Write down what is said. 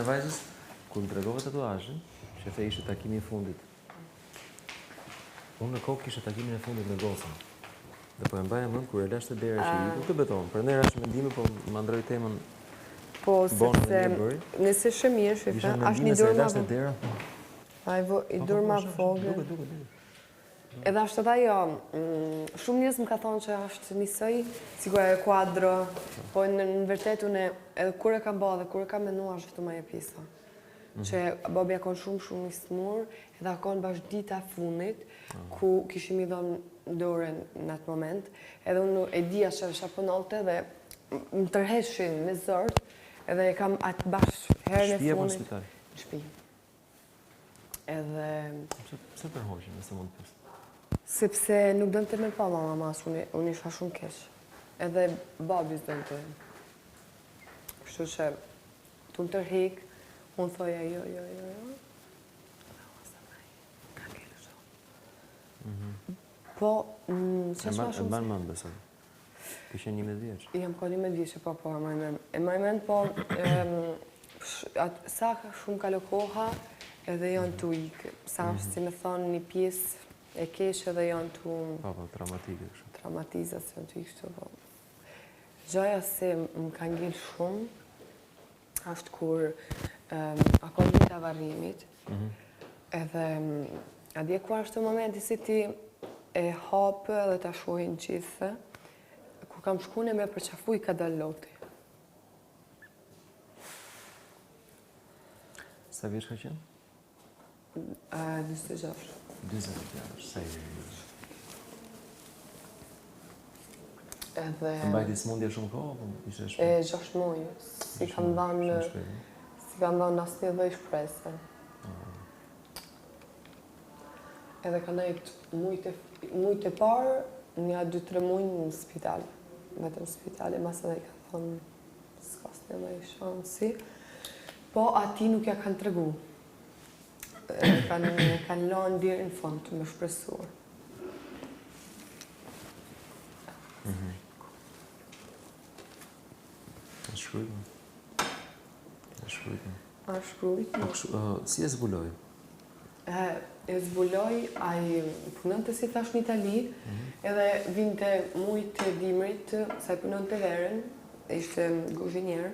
vajzës, kur më tregove tatuazhin, që the ishte takimi I fundit. Unë në kokë kisha takimin e fundit me gocën. Dhe po e mbaja mend kur e lash te dera që iku, të beton. Prandaj rash mendime, po më ndroi temën. Po, sepse nëse shëmirë, shifa, është një dorë ma vogël. I dorë ma vogël. Edhe është edhe ajo, shumë njerëz më ka thonë që është njësoj, sigur e kuadro, po në vërtet unë edhe kur e kam bërë dhe kur e kam menduar është vetëm ajo pjesa. Që babi ka qenë shumë I smur, edhe ka qenë bash dita e fundit, ku kishim I dhënë dorën në atë moment, edhe unë e dija se shaponolte dhe më tërheshin me zort, edhe e kam atë bash herën e fundit. Shtëpi apo spital? Shtëpi. Edhe Pse tërhoqen, nëse mund të pyes? Sepse nuk dënte me pa mama mas, unë isha shumë keq. Edhe babi s'dënte. Kështu që tu më tërhik, unë thoja jo. Po, që shma shumë... E mban mend besoj. Kishe 11 vjeç. Jam ka 11 vjeç, po, e maj mend. E maj mend, po, sa shumë kalo koha, edhe janë tu ikë. Sa është, si me thonë, një pjesë e kesh edhe janë tu... Po, traumatike kështu. Traumatizacion tu ikë, po. Gjaja se më ka ngel shumë, është kur a ka një të varrimit, edhe adje ku është të momenti si ti e hapë dhe të shohin gjithë, kur kam shkune me përqafu I ka dal loti. Sa vjeç ka qenë? 26. 26, sa I Edhe... Mbajti smundje shumë kohë, apo ishte shpejt? E 6 muaj, si kam dhënë asnjë lloj shprese. Edhe ka nejtë mujt e parë, një 2-3 muaj në spital. Vetëm spitali, mas edhe I ka thonë, s'ka asnjë lloj shansi. Po ati nuk ja kanë tregu. Kanë lanë deri në fund me shpresuar. A shkrujtë. Si e zbuloj? E zbuloj, ai punonte si thash në Itali, edhe vinte mujt e dimrit, sa I punonte verën, ishte kuzhinier.